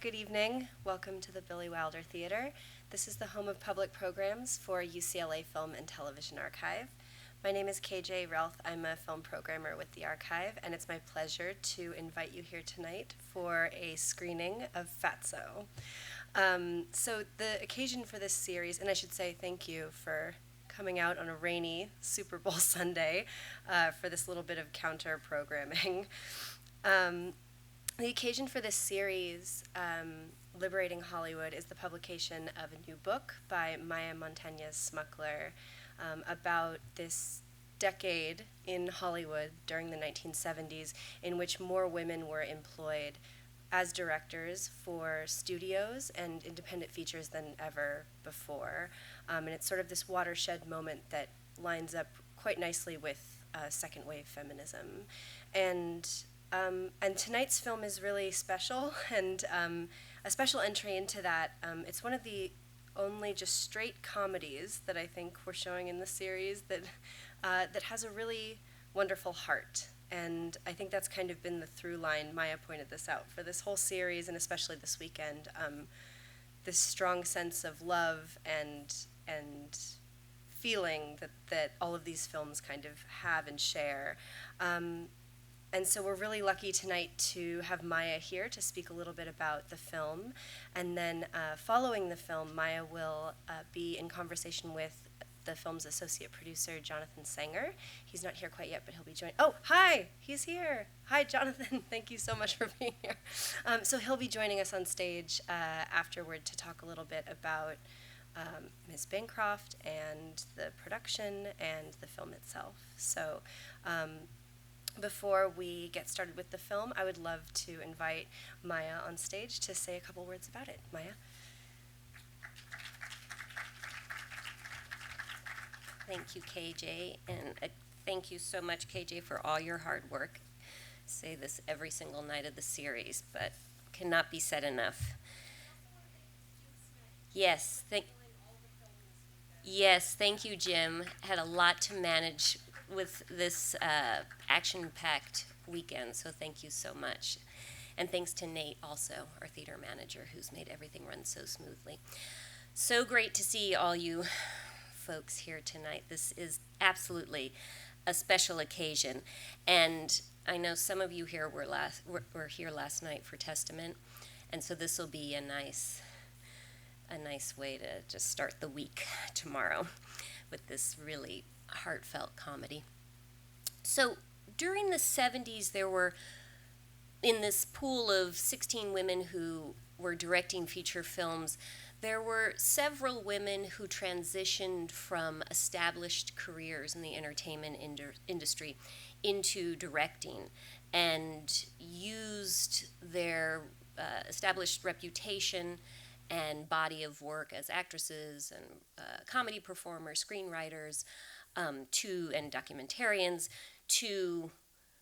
good evening. Welcome to the Billy Wilder Theater. This is the home of public programs for UCLA Film and Television Archive. My name is KJ Relth. I'm a film programmer with the Archive, and it's my pleasure to invite you here tonight for a screening of Fatso. So the occasion for this series, and I should say thank you for coming out on a rainy Super Bowl Sunday for this little bit of counter programming. The occasion for this series, Liberating Hollywood, is the publication of a new book by Maya Montanez Smukler about this decade in Hollywood during the 1970s in which more women were employed as directors for studios and independent features than ever before. And it's sort of this watershed moment that lines up quite nicely with second wave feminism. And tonight's film is really special, and a special entry into that. It's one of the only just straight comedies that I think we're showing in the series that has a really wonderful heart. And I think that's kind of been the through line. Maya pointed this out for this whole series, and especially this weekend. This strong sense of love and feeling that all of these films kind of have and share. And so we're really lucky tonight to have Maya here to speak a little bit about the film. And then following the film, Maya will be in conversation with the film's associate producer, Jonathan Sanger. He's not here quite yet, but he'll be joining. Oh, hi, he's here. Hi, Jonathan. Thank you so much for being here. So he'll be joining us on stage afterward to talk a little bit about Ms. Bancroft and the production and the film itself. So before we get started with the film, I would love to invite Maya on stage to say a couple words about it. Maya? Thank you, KJ, and thank you so much, KJ, for all your hard work. I say this every single night of the series, but cannot be said enough. Yes, thank you, Jim. Had a lot to manage with this action-packed weekend, so thank you so much. And thanks to Nate also, our theater manager, who's made everything run so smoothly. So great to see all you folks here tonight. This is absolutely a special occasion, and I know some of you here were here last night for Testament, and so this will be a nice way to just start the week tomorrow with this really heartfelt comedy. So during the 70s, there were, in this pool of 16 women who were directing feature films, there were several women who transitioned from established careers in the entertainment industry into directing and used their established reputation and body of work as actresses and comedy performers, screenwriters, and documentarians to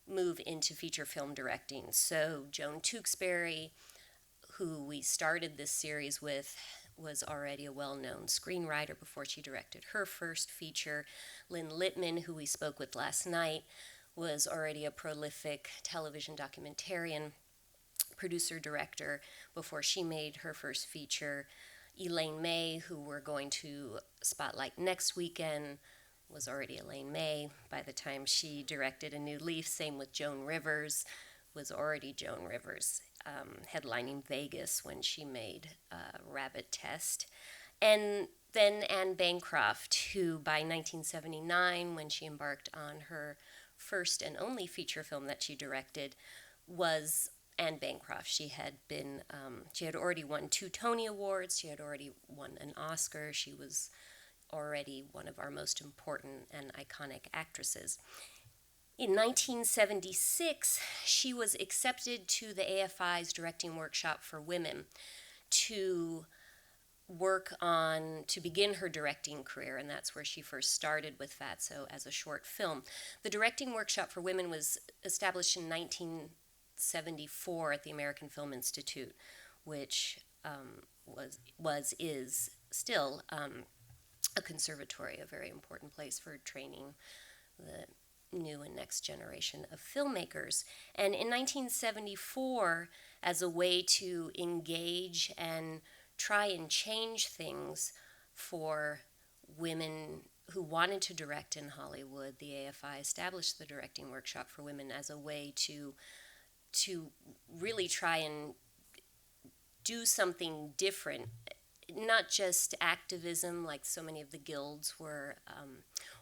move into feature film directing. So Joan Tewksbury, who we started this series with, was already a well-known screenwriter before she directed her first feature. Lynn Littman, who we spoke with last night, was already a prolific television documentarian, producer-director before she made her first feature. Elaine May, who we're going to spotlight next weekend, was already Elaine May by the time she directed A New Leaf. Same with Joan Rivers, was already Joan Rivers, headlining Vegas when she made Rabbit Test. And then Anne Bancroft, who by 1979, when she embarked on her first and only feature film that she directed, was Anne Bancroft. She had already won 2 Tony Awards. She had already won an Oscar. She was already one of our most important and iconic actresses. In 1976, she was accepted to the AFI's Directing Workshop for Women to begin her directing career, and that's where she first started with Fatso as a short film. The Directing Workshop for Women was established in 1974 at the American Film Institute, which is still a conservatory, a very important place for training the new and next generation of filmmakers. And in 1974, as a way to engage and try and change things for women who wanted to direct in Hollywood, the AFI established the directing workshop for women as a way to really try and do something different, not just activism like so many of the guilds were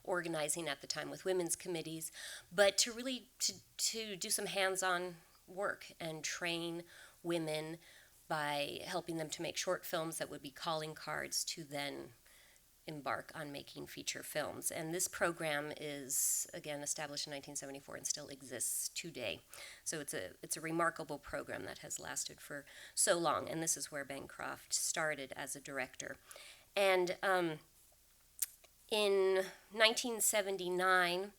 organizing at the time with women's committees, but to really to do some hands-on work and train women by helping them to make short films that would be calling cards to then embark on making feature films. And this program is, again, established in 1974 and still exists today. So it's a remarkable program that has lasted for so long. And this is where Bancroft started as a director. And in 1979,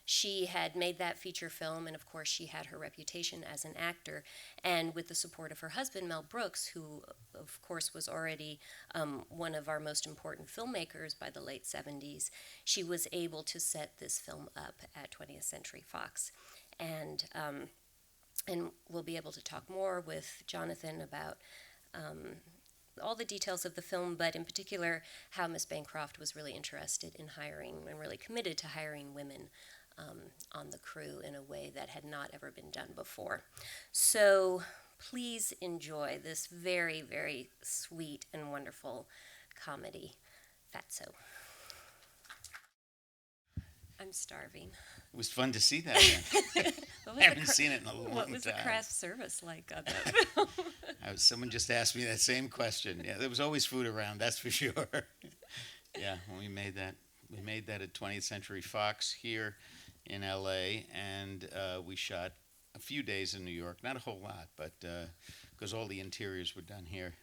she had made that feature film, and of course she had her reputation as an actor. And with the support of her husband, Mel Brooks, who of course was already one of our most important filmmakers by the late 70s, she was able to set this film up at 20th Century Fox. And we'll be able to talk more with Jonathan about all the details of the film, but in particular how Miss Bancroft was really interested in hiring and really committed to hiring women on the crew in a way that had not ever been done before. So please enjoy this very, very sweet and wonderful comedy, Fatso. I'm starving. It was fun to see that again. I haven't seen it in a long time. What was the craft service like on that film? Someone just asked me that same question. Yeah, there was always food around, that's for sure. Yeah, when we made that at 20th Century Fox here in LA, and we shot a few days in New York, not a whole lot, but because all the interiors were done here.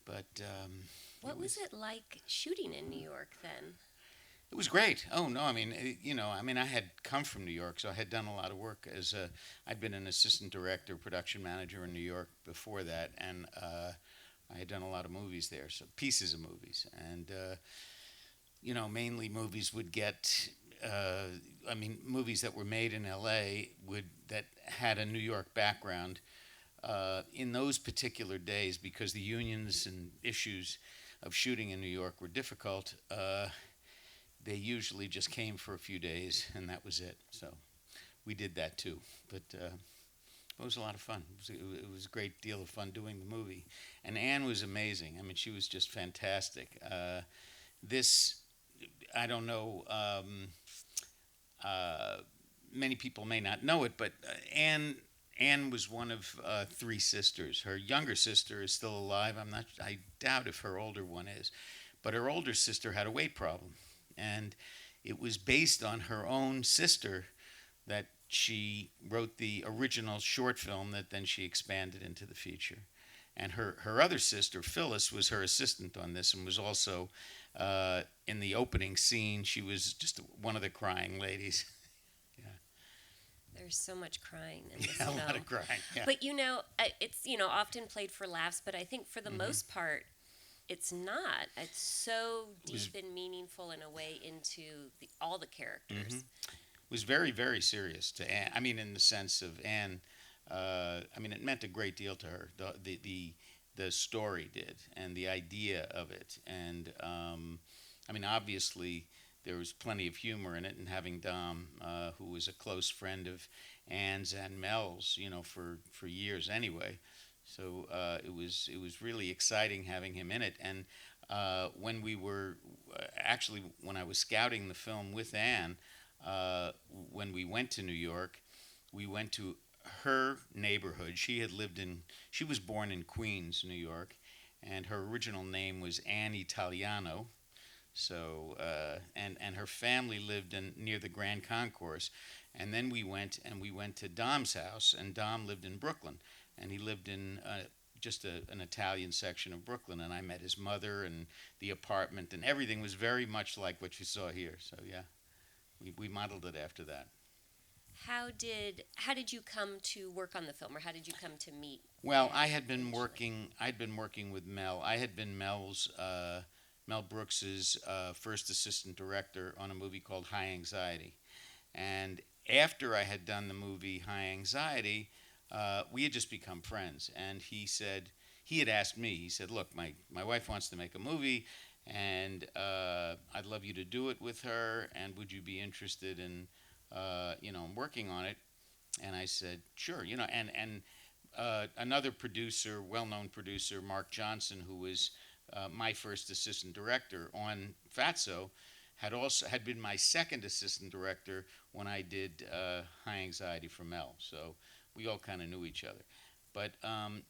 But what was it like shooting in New York then? it was great. Oh no, I mean, I had come from New York, so I had done a lot of work I'd been an assistant director, production manager in New York before that, and I had done a lot of movies there, so pieces of movies, and mainly movies would get. Movies that were made in L.A. that had a New York background. In those particular days, because the unions and issues of shooting in New York were difficult, they usually just came for a few days, and that was it. So we did that too. But it was a lot of fun. It was a great deal of fun doing the movie. And Anne was amazing. I mean, she was just fantastic. I don't know, many people may not know it, but Anne was one of three sisters. Her younger sister is still alive. I doubt if her older one is. But her older sister had a weight problem. And it was based on her own sister that she wrote the original short film that then she expanded into the feature. And her other sister, Phyllis, was her assistant on this and was also in the opening scene. She was just one of the crying ladies. Yeah. There's so much crying in this Yeah, film. a lot of crying. Yeah. But it's often played for laughs, but I think for the most part, it's not. It's so deep and meaningful in a way into all the characters. It was very, very serious to Anne. I mean, in the sense of Anne, it meant a great deal to her. The story did, and the idea of it, and obviously there was plenty of humor in it. And having Dom, who was a close friend of Anne's and Mel's, for years anyway. So it was really exciting having him in it. And when I was scouting the film with Anne, when we went to New York, we went to her neighborhood. She was born in Queens, New York, and her original name was Anne Italiano. So and her family lived near the Grand Concourse. And then we went to Dom's house, and Dom lived in Brooklyn. And he lived in just an Italian section of Brooklyn, and I met his mother and the apartment, and everything was very much like what you saw here. So yeah, we modeled it after that. How did you come to work on the film, or how did you come to meet? Well, I'd been working with Mel. I had been Mel Brooks's first assistant director on a movie called High Anxiety, And after I had done the movie High Anxiety, we had just become friends. And he said, he had asked me, he said, look, my wife wants to make a movie, and I'd love you to do it with her, and would you be interested in, working on it? And I said, sure, and another producer, well-known producer, Mark Johnson, who was my first assistant director on Fatso, had been my second assistant director when I did High Anxiety for Mel. So we all kind of knew each other. But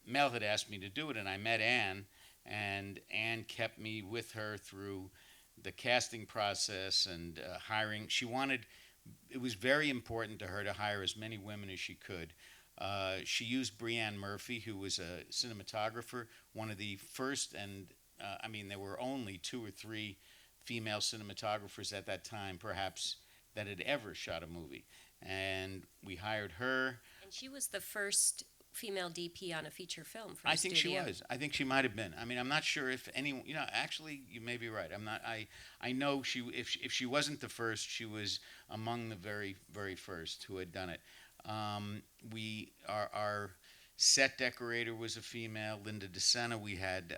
Mel had asked me to do it, and I met Anne, and Anne kept me with her through the casting process and hiring. It was very important to her to hire as many women as she could. She used Brianne Murphy, who was a cinematographer, one of the first, and there were only two or three female cinematographers at that time, perhaps, that had ever shot a movie. And we hired her. And she was the first female DP on a feature film for I the think studio. she was. I think she might have been. I'm not sure if anyone. Actually, you may be right. I'm not. I know she. If she wasn't the first, she was among the very, very first who had done it. Our set decorator was a female, Linda DeSena. We had.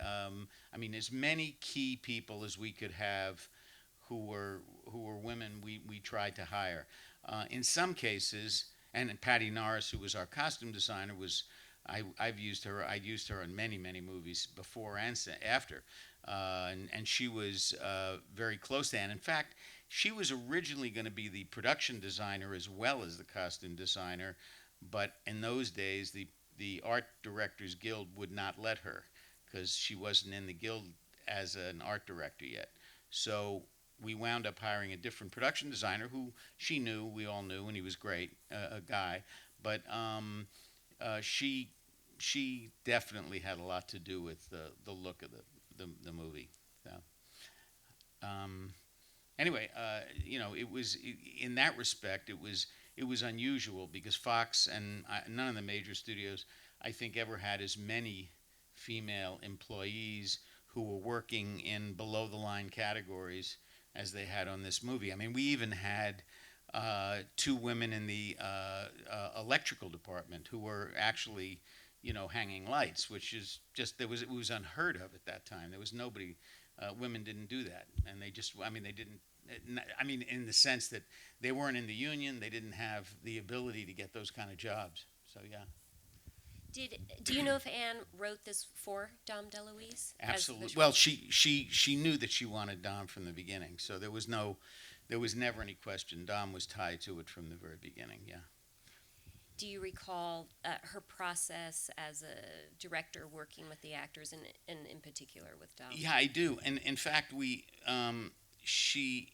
As many key people as we could have, who were women. We tried to hire. In some cases, and Patty Norris, who was our costume designer, was. I've used her. I used her in many, many movies before and after, and she was very close to Anne. In fact, she was originally going to be the production designer as well as the costume designer, but in those days, the Art Directors Guild would not let her because she wasn't in the guild as an art director yet. So we wound up hiring a different production designer who she knew, we all knew, and he was great, a guy, but she definitely had a lot to do with the look of the movie. So, anyway, it was in that respect it was unusual because Fox and none of the major studios I think ever had as many female employees who were working in below the line categories as they had on this movie. We even had two women in the electrical department who were actually, hanging lights, which is just it was unheard of at that time. There was nobody, women didn't do that, and they just, they didn't. In the sense that they weren't in the union, they didn't have the ability to get those kind of jobs. So yeah. Do you know if Anne wrote this for Dom DeLuise? Absolutely. Well, she knew that she wanted Dom from the beginning, so there was never any question. Dom was tied to it from the very beginning. Yeah. Do you recall her process as a director working with the actors, and in particular with Dom? Yeah, I do. And in fact, she,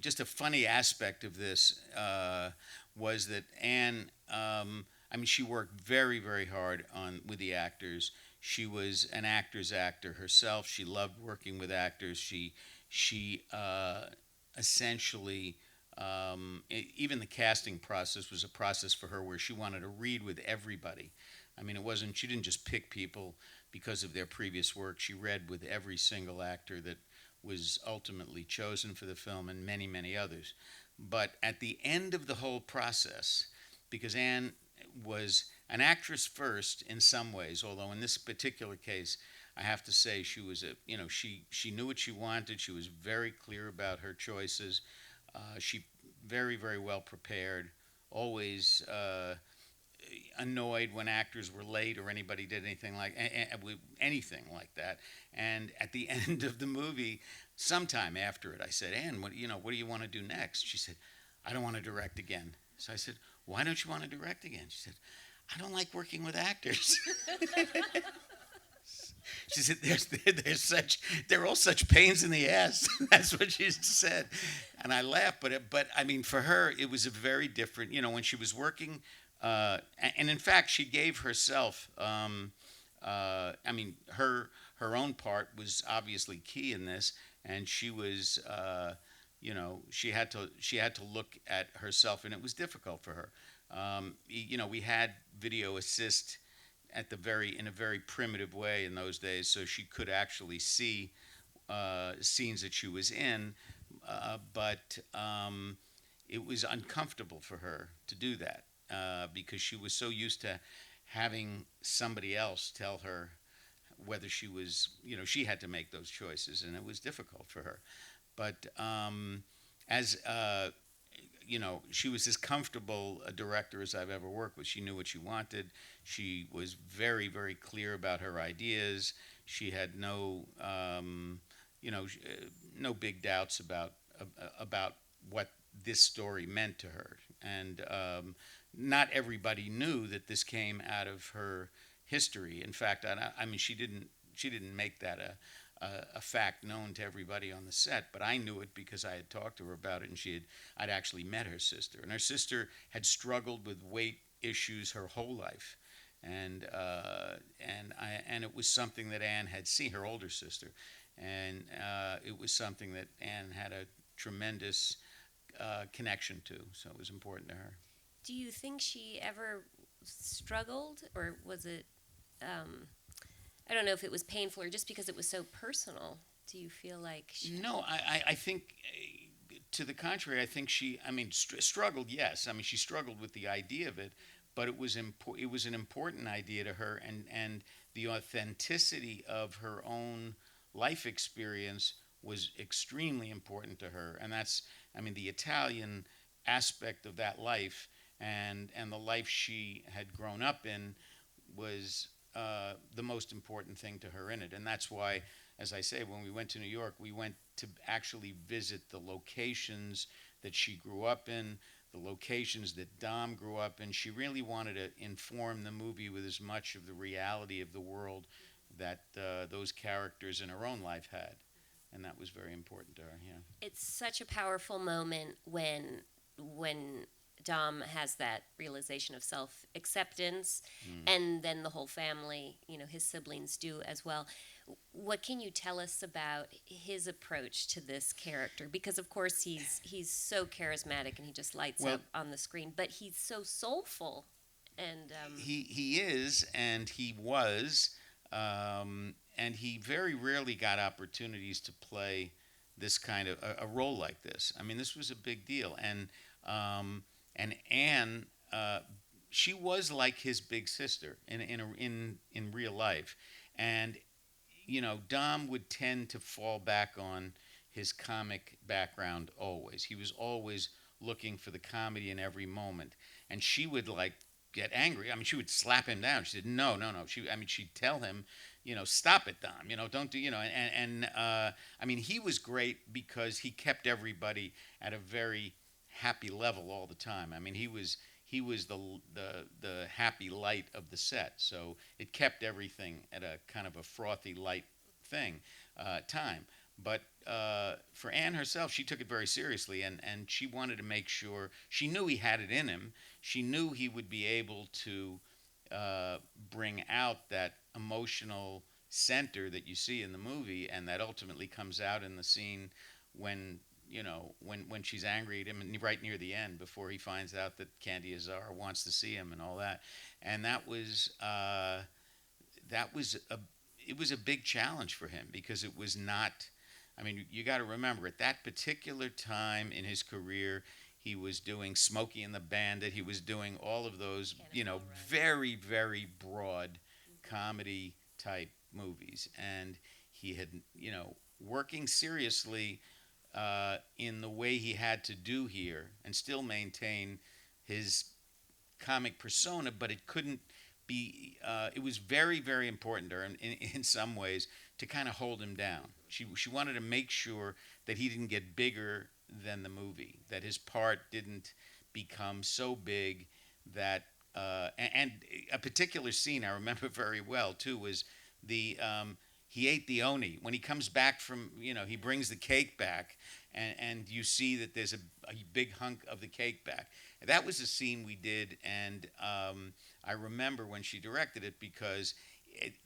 just a funny aspect of this was that Anne, she worked very, very hard with the actors. She was an actor's actor herself. She loved working with actors. She essentially, even the casting process was a process for her where she wanted to read with everybody. She didn't just pick people because of their previous work. She read with every single actor that was ultimately chosen for the film and many, many others. But at the end of the whole process, because Anne was an actress first in some ways, although in this particular case, I have to say she was she knew what she wanted. She was very clear about her choices. She very, very well prepared, always annoyed when actors were late or anybody did anything like that. And at the end of the movie, sometime after it, I said, Anne, what do you want to do next? She said, I don't want to direct again. So I said, why don't you want to direct again? She said, I don't like working with actors. She said, they're all such pains in the ass. That's what she said. And I laughed, but for her, it was a very different, when she was working, and in fact, she gave herself, her own part was obviously key in this, and she was, she had to look at herself, and it was difficult for her. We had video assist in a very primitive way in those days, so she could actually see scenes that she was in, but it was uncomfortable for her to do that because she was so used to having somebody else tell her whether she was, she had to make those choices, and it was difficult for her. But as she was as comfortable a director as I've ever worked with. She knew what she wanted. She was very, very clear about her ideas. She had no big doubts about what this story meant to her. And not everybody knew that this came out of her history. In fact, I mean, she didn't make that a fact known to everybody on the set, but I knew it because I had talked to her about it, and I'd actually met her sister, and her sister had struggled with weight issues her whole life, and it was something that Anne had seen, her older sister, and it was something that Anne had a tremendous connection to, so it was important to her. Do you think she ever struggled, or was it? I don't know if it was painful or just because it was so personal. Do you feel like she... No, I think to the contrary. I think struggled. Yes, I mean, she struggled with the idea of it, but it was an important idea to her, and the authenticity of her own life experience was extremely important to her, and that's, I mean, the Italian aspect of that life and the life she had grown up in was the most important thing to her in it. And that's why, as I say, when we went to New York, we went to actually visit the locations that she grew up in, the locations that Dom grew up in. She really wanted to inform the movie with as much of the reality of the world that those characters in her own life had. And that was very important to her, yeah. It's such a powerful moment when Dom has that realization of self-acceptance, and then the whole family, his siblings do as well. What can you tell us about his approach to this character? Because of course he's so charismatic and he just lights up on the screen, but he's so soulful, and he is, and he was, and he very rarely got opportunities to play this kind of a role like this. I mean, this was a big deal, and Anne, she was like his big sister in real life, and Dom would tend to fall back on his comic background always. He was always looking for the comedy in every moment, and she would get angry. I mean, she would slap him down. She said, "No, no, no." She'd tell him, "Stop it, Dom. Don't do." I mean, he was great because he kept everybody at a very happy level all the time. I mean, he was the happy light of the set, so it kept everything at a kind of a frothy, light time. But for Anne herself, she took it very seriously, and she wanted to make sure, she knew he had it in him. She knew he would be able to bring out that emotional center that you see in the movie, and that ultimately comes out in the scene when when she's angry at him, and right near the end, before he finds out that Candy Azar wants to see him and all that. And it was a big challenge for him, because it was not, I mean, you got to remember, at that particular time in his career, he was doing Smokey and the Bandit. He was doing all of those, very, very broad comedy type movies. And he had, working seriously in the way he had to do here and still maintain his comic persona, but it couldn't be, it was very, very important to her in some ways to kind of hold him down. She wanted to make sure that he didn't get bigger than the movie, that his part didn't become so big that, and a particular scene I remember very well too was he ate the oni. When he comes back from, he brings the cake back, and you see that there's a big hunk of the cake back. That was a scene we did, and I remember when she directed it, because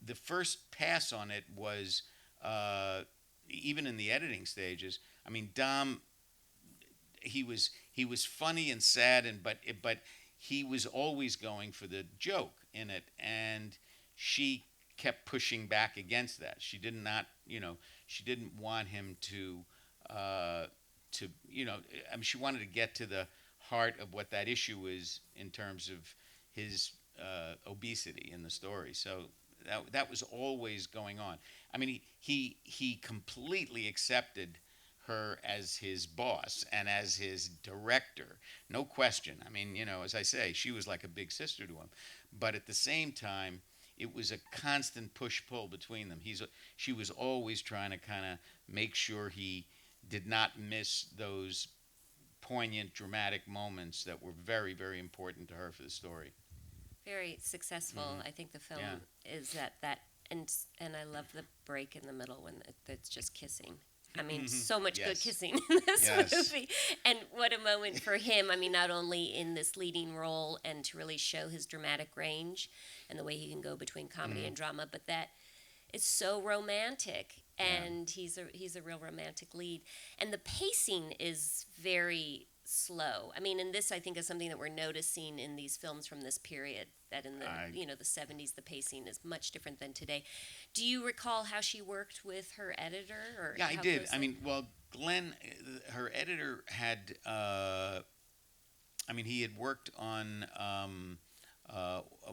the first pass on it was, even in the editing stages, I mean, Dom, he was funny and sad, but he was always going for the joke in it, and she kept pushing back against that. She did not, she didn't want him to to I mean, she wanted to get to the heart of what that issue is in terms of his obesity in the story. So that was always going on. I mean, he completely accepted her as his boss and as his director, no question. I mean, as I say, she was like a big sister to him. But at the same time, it was a constant push-pull between them. She was always trying to kind of make sure he did not miss those poignant, dramatic moments that were very, very important to her for the story. Very successful. I think the film is that, and I love the break in the middle when it's just kissing. I mean, so much good kissing in this movie. And what a moment for him. I mean, not only in this leading role and to really show his dramatic range and the way he can go between comedy and drama, but that it's so romantic. And he's a real romantic lead. And the pacing is very slow. I mean, and this I think is something that we're noticing in these films from this period, that in the the 70s the pacing is much different than today. Do you recall how she worked with her editor? Or yeah, I did. closely? I mean, well, Glenn, her editor had, he had worked on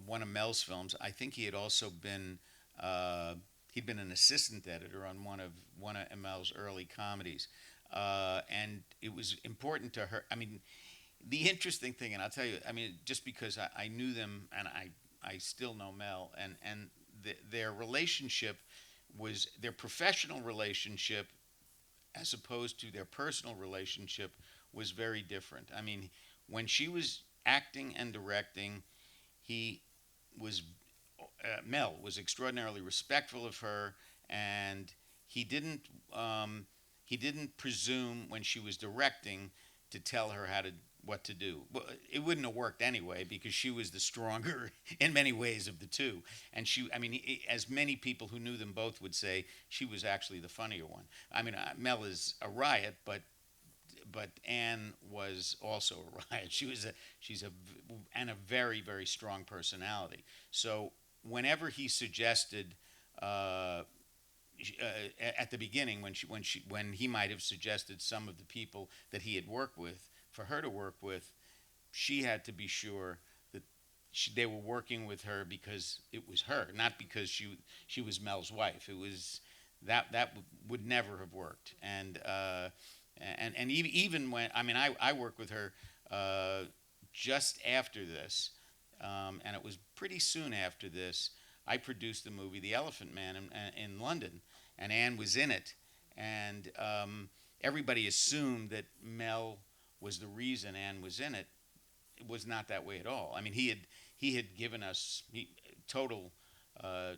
one of Mel's films. I think he had also been, he'd been an assistant editor on one of Mel's early comedies. And it was important to her. I mean, the interesting thing, and I'll tell you, I mean, just because I knew them, and I still know Mel, and their relationship was their professional relationship as opposed to their personal relationship was very different. I mean, when she was acting and directing, he was Mel was extraordinarily respectful of her, and he didn't presume when she was directing to tell her what to do. Well, it wouldn't have worked anyway because she was the stronger in many ways of the two. And as many people who knew them both would say, she was actually the funnier one. I mean, Mel is a riot, but Anne was also a riot. She's a very, very strong personality. So whenever he suggested. At the beginning, when he might have suggested some of the people that he had worked with for her to work with, she had to be sure that they were working with her because it was her, not because she was Mel's wife. It was that would never have worked. And even when I worked with her just after this, and it was pretty soon after this. I produced the movie The Elephant Man in London, and Anne was in it. And everybody assumed that Mel was the reason Anne was in it. It was not that way at all. I mean, he had given us total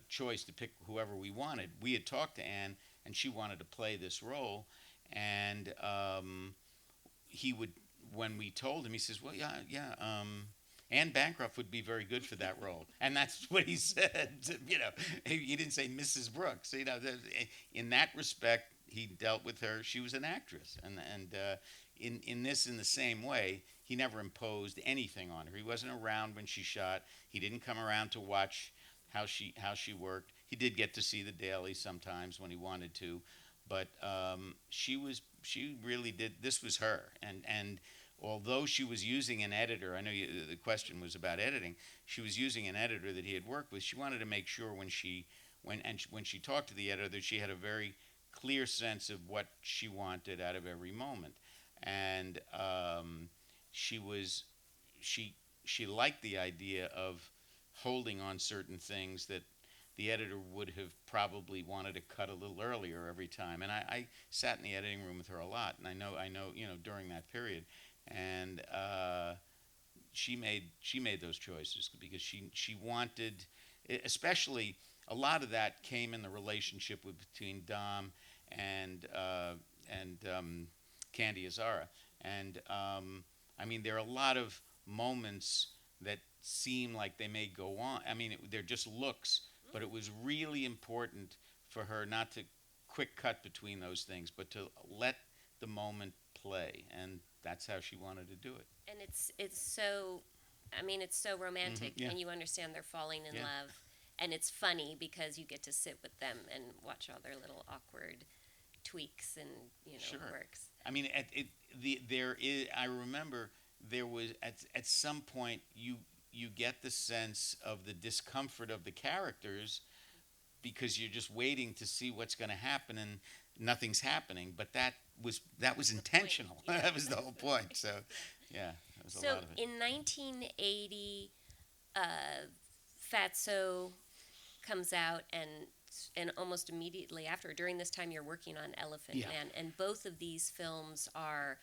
choice to pick whoever we wanted. We had talked to Anne, and she wanted to play this role. And when we told him, he says, well, yeah. Anne Bancroft would be very good for that role, and that's what he said. He didn't say Mrs. Brooks. In that respect, he dealt with her. She was an actress, and in the same way, he never imposed anything on her. He wasn't around when she shot. He didn't come around to watch how she worked. He did get to see the dailies sometimes when he wanted to, but she really did. This was her, and although she was using an editor, I know the question was about editing. She was using an editor that he had worked with. She wanted to make sure when she talked to the editor that she had a very clear sense of what she wanted out of every moment, and she liked the idea of holding on certain things that the editor would have probably wanted to cut a little earlier every time. And I sat in the editing room with her a lot, and I know during that period. And she made those choices because she wanted, especially a lot of that came in the relationship between Dom and Candy Azara. And there are a lot of moments that seem like they may go on. They're just looks, but it was really important for her not to quick cut between those things, but to let the moment play. And that's how she wanted to do it. And it's so romantic, Yeah. and you understand they're falling in Yeah. love, and it's funny because you get to sit with them and watch all their little awkward tweaks and Sure. quirks. I mean, there is. I remember there was at some point you get the sense of the discomfort of the characters because you're just waiting to see what's going to happen and nothing's happening. But that was intentional. Yeah. That was the whole point. So, yeah, that was a So lot of it. in 1980, Fatso comes out, and almost immediately after, during this time, you're working on Elephant Yeah. Man, and both of these films are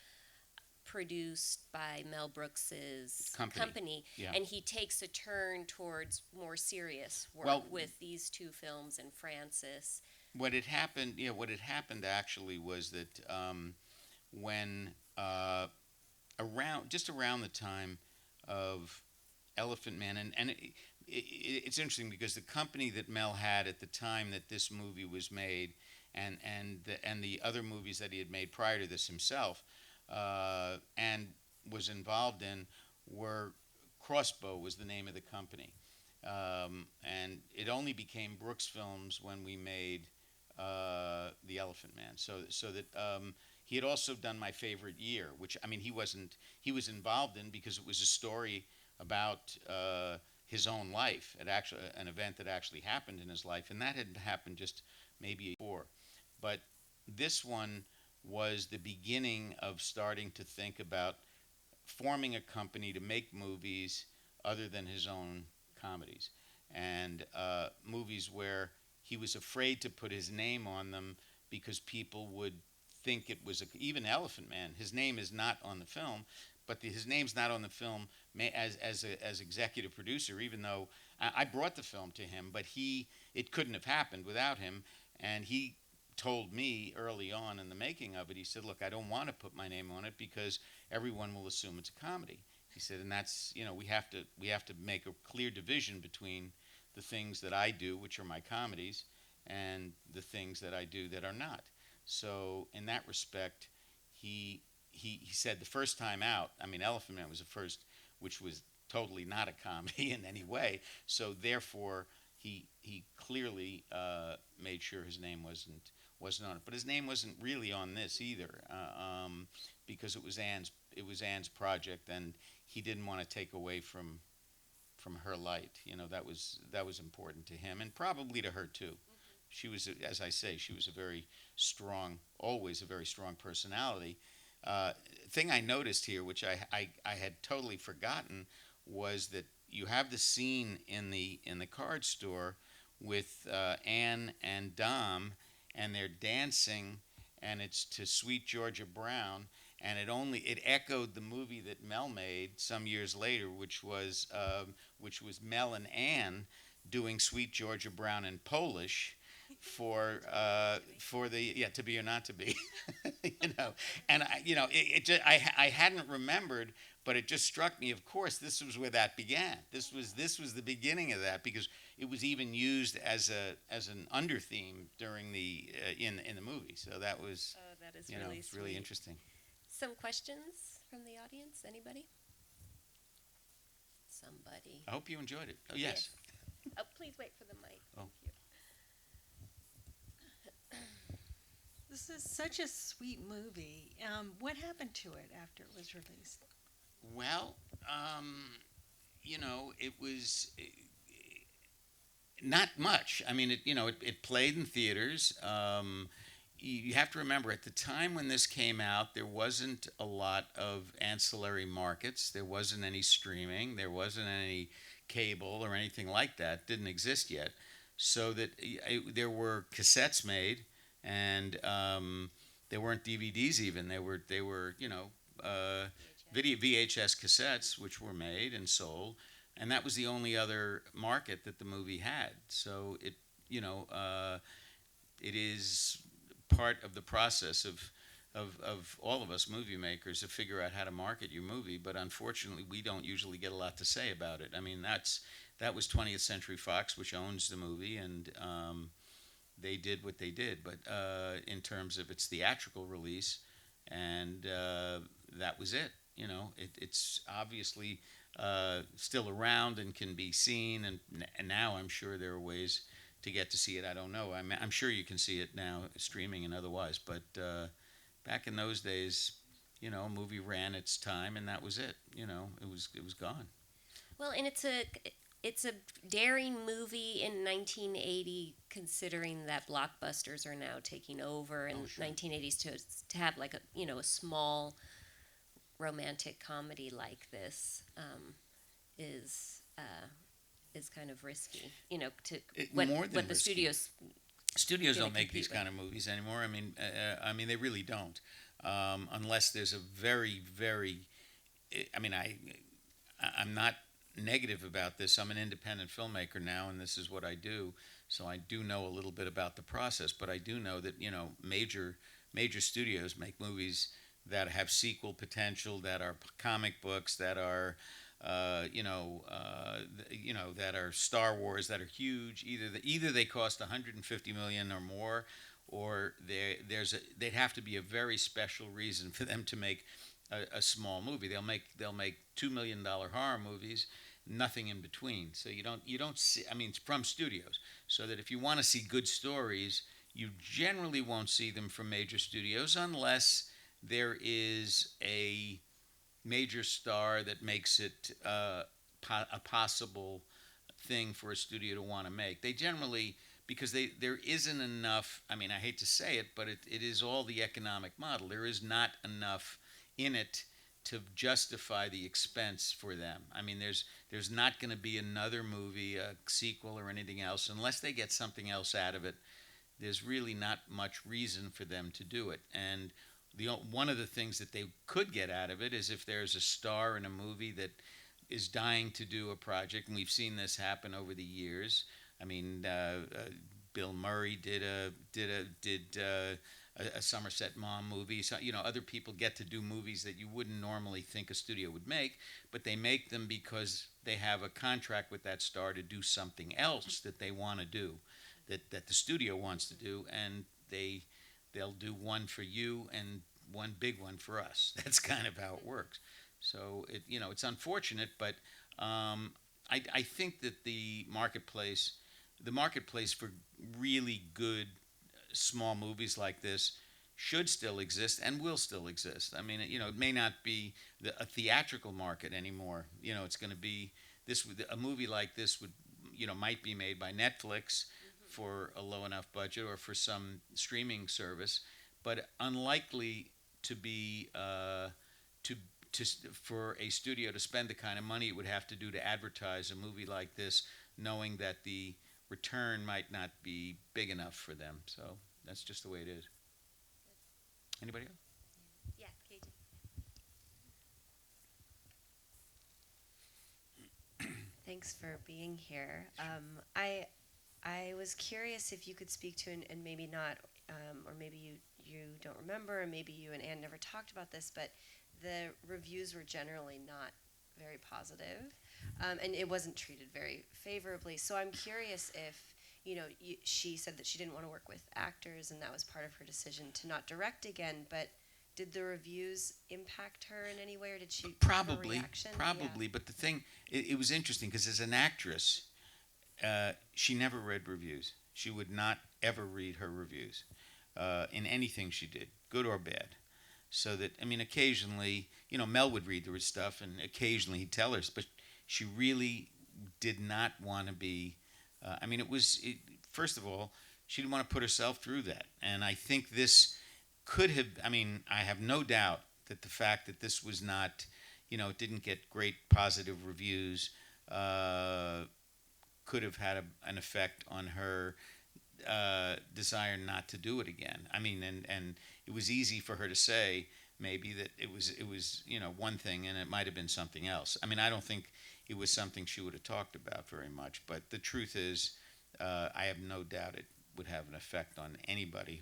produced by Mel Brooks's company, Yeah. and he takes a turn towards more serious work Well, with these two films and Francis. What had happened actually was that when around the time of Elephant Man, and it's interesting because the company that Mel had at the time that this movie was made, and the other movies that he had made prior to this himself, and was involved in, were Crossbow was the name of the company, and it only became Brooks Films when we made the Elephant Man. So that he had also done My Favorite Year, which I mean he was involved in because it was a story about his own life, an event that actually happened in his life, and that had happened just maybe before. But this one was the beginning of starting to think about forming a company to make movies other than his own comedies, and movies where he was afraid to put his name on them because people would think it was even Elephant Man. His name is not on the film, but his name's not on the film as executive producer. Even though I brought the film to him, but it couldn't have happened without him, and he told me early on in the making of it, he said, "Look, I don't want to put my name on it because everyone will assume it's a comedy." He said, and that's we have to make a clear division between the things that I do, which are my comedies, and the things that I do that are not. So in that respect, he said the first time out, I mean, Elephant Man was the first, which was totally not a comedy in any way. So therefore, he clearly made sure his name wasn't on it. But his name wasn't really on this either, because it was Ann's project, and he didn't want to take away from her light. That was important to him, and probably to her too. She was, as I say, she was always a very strong personality. Thing I noticed here, which I had totally forgotten, was that you have the scene in the card store with Anne and Dom, and they're dancing, and it's to Sweet Georgia Brown, and it echoed the movie that Mel made some years later, which was Mel and Anne doing Sweet Georgia Brown in Polish for the To Be or Not to Be, and I hadn't remembered, but it just struck me. Of course, this was where that began. This was the beginning of that, because it was even used as an under theme during the in the movie. So that was That is it's really interesting. Some questions from the audience? Anybody? Somebody. I hope you enjoyed it. Oh, yes. Oh, please wait for the mic. Oh. Thank you. This is such a sweet movie. What happened to it after it was released? Well, it was not much. I mean, it played in theaters. You have to remember, at the time when this came out, there wasn't a lot of ancillary markets. There wasn't any streaming. There wasn't any cable or anything like that. Didn't exist yet. So that there were cassettes made, and there weren't DVDs even. They were video VHS cassettes, which were made and sold, and that was the only other market that the movie had. So it is part of the process of all of us movie makers to figure out how to market your movie. But unfortunately, we don't usually get a lot to say about it. I mean, that was 20th Century Fox, which owns the movie, and they did what they did. But in terms of its theatrical release, and that was it. It's obviously still around and can be seen, and now I'm sure there are ways to get to see it. I don't know. I'm sure you can see it now, streaming and otherwise. But back in those days, a movie ran its time and that was it. It was gone. Well, and it's a daring movie in 1980, considering that blockbusters are now taking over in Oh, sure. 1980s to have like a small romantic comedy like this is is kind of risky. To More than what the risky. studios Studios gonna don't make these compete with. kind of movies anymore. I mean, they really don't, unless there's a very, very. I'm not negative about this. I'm an independent filmmaker now, and this is what I do. So I do know a little bit about the process, but I do know that major studios make movies that have sequel potential, that are comic books, that are that are Star Wars, that are huge. Either they cost 150 million or more, or they'd have to be a very special reason for them to make a small movie. They'll make $2 million horror movies, nothing in between. So you don't see. I mean, it's from studios, so that if you want to see good stories, you generally won't see them from major studios unless there is a major star that makes it a possible thing for a studio to want to make. They generally, because there isn't enough. I mean, I hate to say it, but it is all the economic model. There is not enough in it to justify the expense for them. I mean, there's not going to be another movie, a sequel, or anything else unless they get something else out of it. There's really not much reason for them to do it. And one of the things that they could get out of it is if there's a star in a movie that is dying to do a project, and we've seen this happen over the years. I mean, Bill Murray did a Somerset Maugham movie. So, other people get to do movies that you wouldn't normally think a studio would make, but they make them because they have a contract with that star to do something else that they want to do, that the studio wants to do, and they'll do one for you and one big one for us. That's kind of how it works. So it's unfortunate, but I think that the marketplace for really good small movies like this should still exist and will still exist. I mean, it may not be a theatrical market anymore. It's going to be this. A movie like this might be made by Netflix for a low enough budget or for some streaming service, but unlikely to be for a studio to spend the kind of money it would have to do to advertise a movie like this, knowing that the return might not be big enough for them. So that's just the way it is. Anybody else? Yeah, KJ. Thanks for being here. I was curious if you could speak to, and maybe not, or maybe you don't remember, or maybe you and Anne never talked about this, but the reviews were generally not very positive, and it wasn't treated very favorably. So I'm curious if, she said that she didn't want to work with actors, and that was part of her decision to not direct again, but did the reviews impact her in any way, or did she have a Probably, reaction? probably. But the thing, it was interesting because as an actress, she never read reviews. She would not ever read her reviews in anything she did, good or bad. So that, I mean, occasionally, Mel would read the stuff, and occasionally he'd tell her, but she really did not want to be. First of all, she didn't want to put herself through that, and I think this could have. I mean, I have no doubt that the fact that this was not, it didn't get great positive reviews, could have had an effect on her desire not to do it again. I mean, and it was easy for her to say maybe that it was one thing and it might have been something else. I mean, I don't think it was something she would have talked about very much. But the truth is, I have no doubt it would have an effect on anybody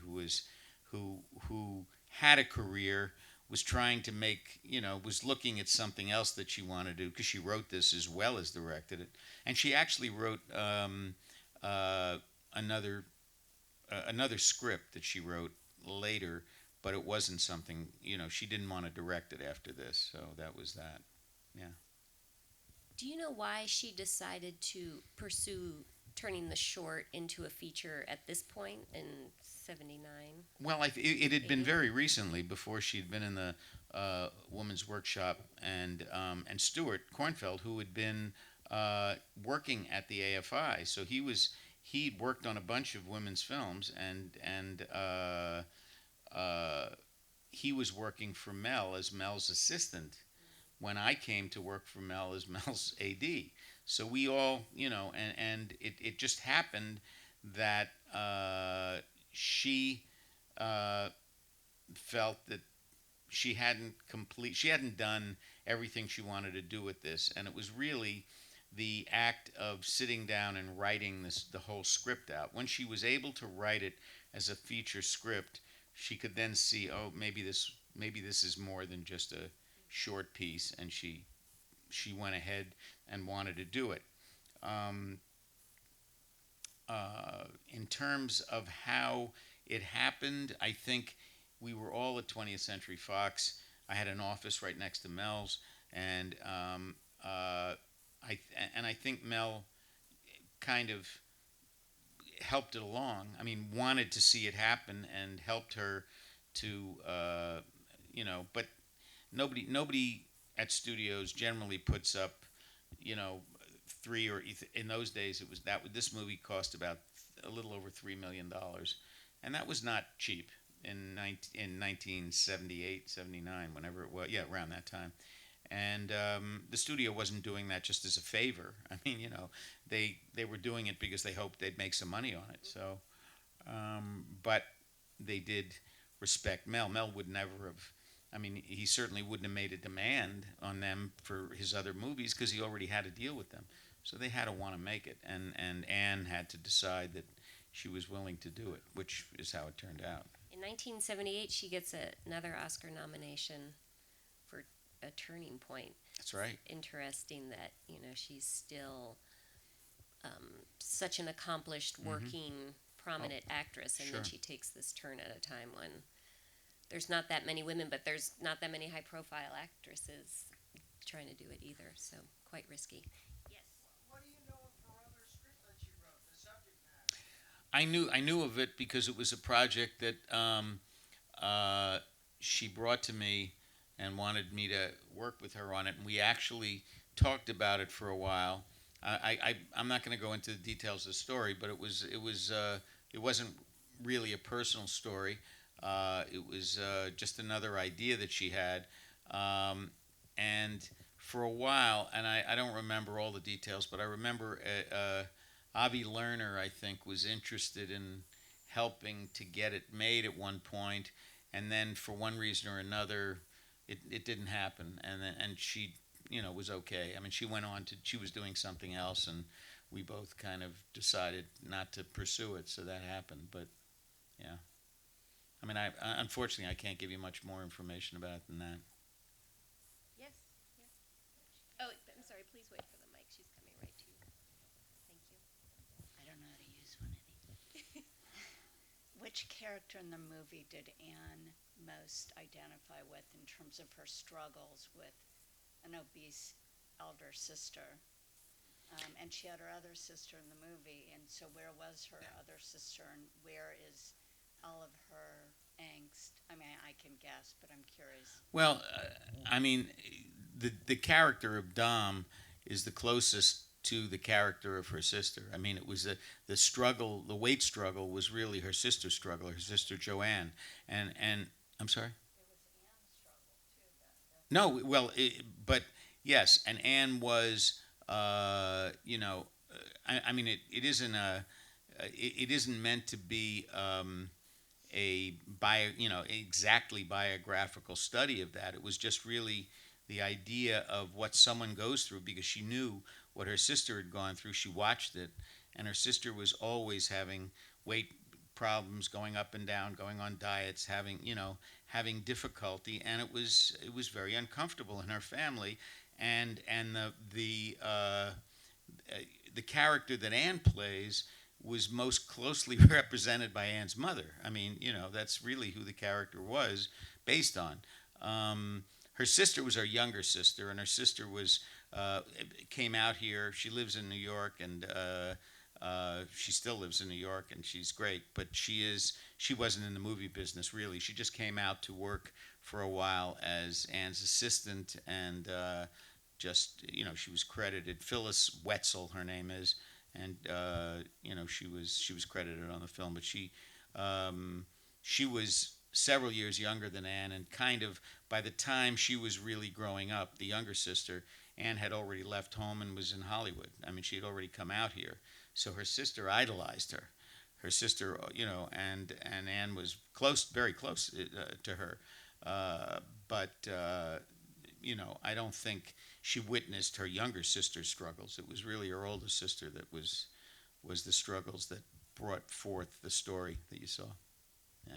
who had a career, was trying to make, was looking at something else that she wanted to do, because she wrote this as well as directed it. And she actually wrote another script that she wrote later, but it wasn't something, she didn't want to direct it after this. So that was that. Yeah. Do you know why she decided to pursue turning the short into a feature at this point in '79? Well, it had been very recently before she'd been in the women's workshop, and Stuart Kornfeld, who had been working at the AFI, so he'd worked on a bunch of women's films, and he was working for Mel as Mel's assistant when I came to work for Mel as Mel's AD. So we all, and it just happened that she felt that she hadn't done everything she wanted to do with this, and it was really the act of sitting down and writing the whole script out. When she was able to write it as a feature script, she could then see, oh, maybe this is more than just a short piece, and she went ahead and wanted to do it. In terms of how it happened, I think we were all at 20th Century Fox. I had an office right next to Mel's, and I think Mel kind of helped it along. I mean, wanted to see it happen and helped her to, but nobody at studios generally puts up, in those days it was this movie cost about a little over $3 million, and that was not cheap in 1978, 79, whenever it was, around that time. And the studio wasn't doing that just as a favor. I mean, they were doing it because they hoped they'd make some money on it. So, but they did respect Mel. Mel would never have. I mean, he certainly wouldn't have made a demand on them for his other movies because he already had a deal with them. So they had to want to make it, and Anne had to decide that she was willing to do it, which is how it turned out. In 1978, she gets another Oscar nomination for A Turning Point. That's right. It's interesting that she's still such an accomplished, working, prominent actress, and sure. then she takes this turn at a time when there's not that many women, but there's not that many high-profile actresses trying to do it either. So quite risky. Yes. What do you know of her other script that she wrote, the subject matter? I knew of it because it was a project that she brought to me and wanted me to work with her on it, and we actually talked about it for a while. I'm not going to go into the details of the story, but it wasn't really a personal story. It was just another idea that she had, and for a while, and I don't remember all the details, but I remember Avi Lerner, I think, was interested in helping to get it made at one point, and then for one reason or another, it didn't happen, and she, was okay. I mean, she was doing something else, and we both kind of decided not to pursue it, so that happened. But yeah, I mean, unfortunately I can't give you much more information about it than that. Yes. Oh, I'm sorry. Please wait for the mic. She's coming right to you. Thank you. I don't know how to use one of these. Which character in the movie did Anne most identify with in terms of her struggles with an obese elder sister? And she had her other sister in the movie, and so where was her other sister, and where is all of her angst? I mean, I can guess, but I'm curious. Well, I mean, the character of Dom is the closest to the character of her sister. I mean, it was the struggle, the weight struggle was really her sister's struggle, her sister Joanne. And I'm sorry? It was Anne's struggle, too. No, well, but yes, and Anne was, I mean, it isn't meant to be exactly biographical study of that. It was just really the idea of what someone goes through, because she knew what her sister had gone through. She watched it, and her sister was always having weight problems, going up and down, going on diets, having difficulty, and it was very uncomfortable in her family. And the character that Anne plays was most closely represented by Anne's mother. I mean, that's really who the character was based on. Her sister was her younger sister, and her sister came out here. She lives in New York, and She still lives in New York, and she's great. But she wasn't in the movie business really. She just came out to work for a while as Anne's assistant, and just she was credited. Phyllis Wetzel, her name is, and she was credited on the film. But she was several years younger than Anne, and kind of by the time she was really growing up, the younger sister, Anne had already left home and was in Hollywood. I mean, she had already come out here, so her sister idolized her. Her sister, and Anne was close, very close to her, but I don't think she witnessed her younger sister's struggles. It was really her older sister that was the struggles that brought forth the story that you saw. Yeah.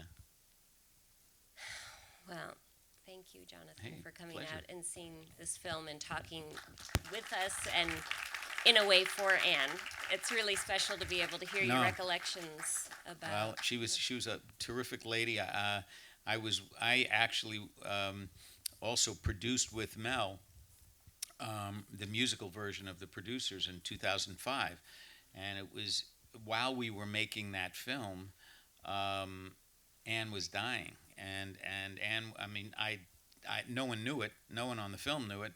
Well, thank you, Jonathan, Hey, for coming pleasure. out and seeing this film and talking with us and in a way for Anne. It's really special to be able to hear your No. recollections about. Well, she was a terrific lady. I actually also produced with Mel the musical version of The Producers in 2005, and it was while we were making that film, Anne was dying, and Anne. I mean, no one knew it. No one on the film knew it.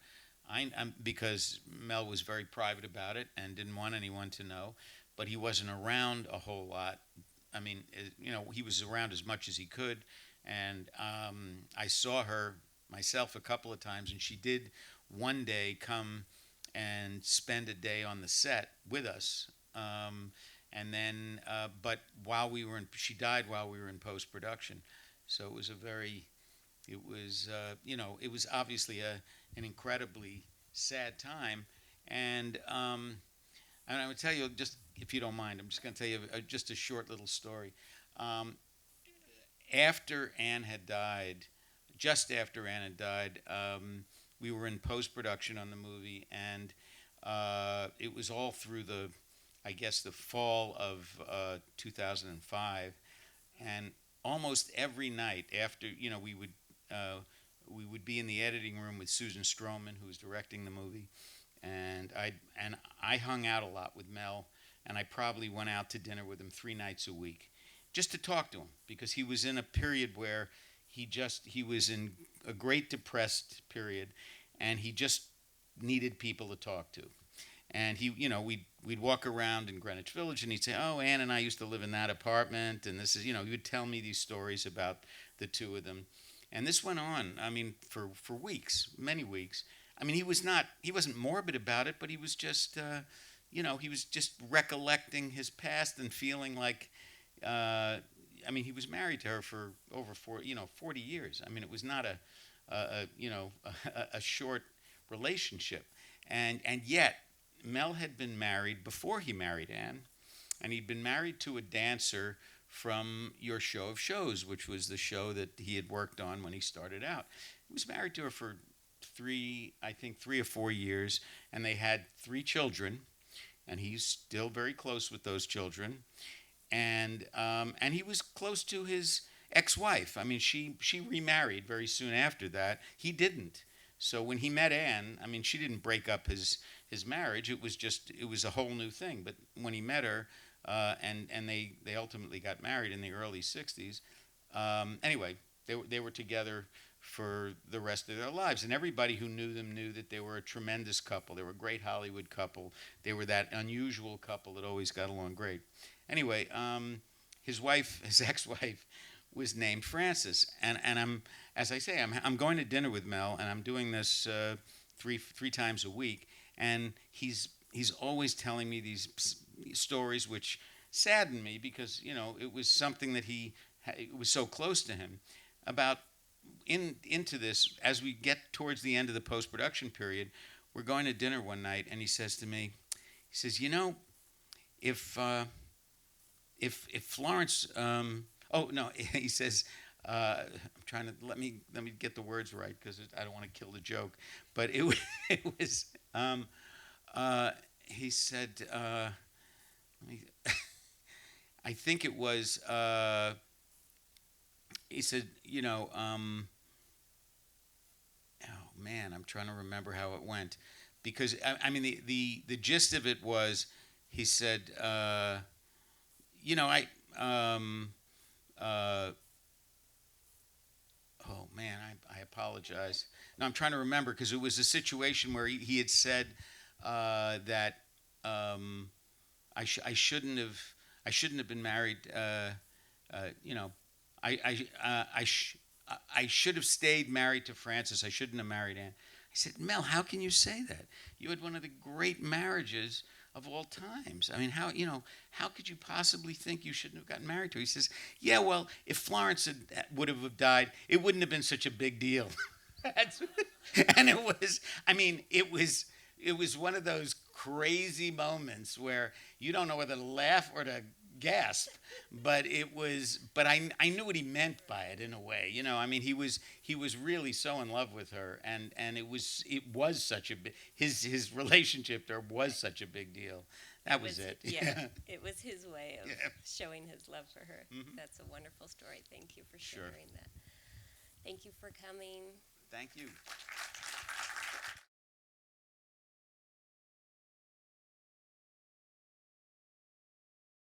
Because Mel was very private about it and didn't want anyone to know, but he wasn't around a whole lot. I mean, he was around as much as he could, and I saw her myself a couple of times, and she did one day come and spend a day on the set with us, and then, but she died while we were in post production, so it was it was obviously an incredibly sad time, and I would tell you, just if you don't mind, I'm just going to tell you just a short little story. After Anne had died, just after Anne had died, we were in post production on the movie, and it was all through I guess the fall of 2005, and almost every night after we would be in the editing room with Susan Stroman, who was directing the movie, and I hung out a lot with Mel, and I probably went out to dinner with him 3 nights a week, just to talk to him, because he was in a period where he was in a great depressed period, and he just needed people to talk to. And we'd walk around in Greenwich Village, and he'd say, "Oh, Anne and I used to live in that apartment," and this is, he would tell me these stories about the two of them. And this went on, I mean, for weeks, many weeks. I mean, he wasn't morbid about it, but he was just, he was just recollecting his past and feeling like, I mean, he was married to her for over 40 years. I mean, it was not a short relationship. And yet, Mel had been married before he married Anne, and he'd been married to a dancer from Your Show of Shows, which was the show that he had worked on when he started out. He was married to her for 3 or 4 years, and they had 3 children, and he's still very close with those children. And he was close to his ex-wife. I mean, she remarried very soon after that. He didn't. So when he met Anne, I mean, she didn't break up his marriage. It was a whole new thing. But when he met her, and they ultimately got married in the early 60s. Anyway, they were together for the rest of their lives, and everybody who knew them knew that they were a tremendous couple. They were a great Hollywood couple. They were that unusual couple that always got along great. Anyway, his ex-wife, was named Frances, and I'm going to dinner with Mel, and I'm doing this three times a week, and he's always telling me these stories which sadden me, because it was something that it was so close to him. About into this, as we get towards the end of the post-production period, we're going to dinner one night, and he says to me, he says, if Florence, oh no, he says, I'm trying to let me get the words right, because I don't want to kill the joke, but it was he said, I think it was, he said, oh man, I'm trying to remember how it went, because I mean the gist of it was, he said, you know, oh man, I apologize. No, I'm trying to remember because it was a situation where he had said that I shouldn't have been married. You know, I I I should have stayed married to Frances. I shouldn't have married Anne. I said, Mel, how can you say that? You had one of the great marriages of all times. I mean, how could you possibly think you shouldn't have gotten married to her? He says, yeah, well, if Florence would have died, it wouldn't have been such a big deal. And it was, I mean, it was one of those crazy moments where you don't know whether to laugh or to gasp, but I knew what he meant by it in a way. I mean, he was really so in love with her, and it was such a big, his relationship there was such a big deal. That was it. Yeah, it was his way of Yeah. showing his love for her. Mhm. That's a wonderful story. Thank you for Sure. sharing that. Thank you for coming. Thank you.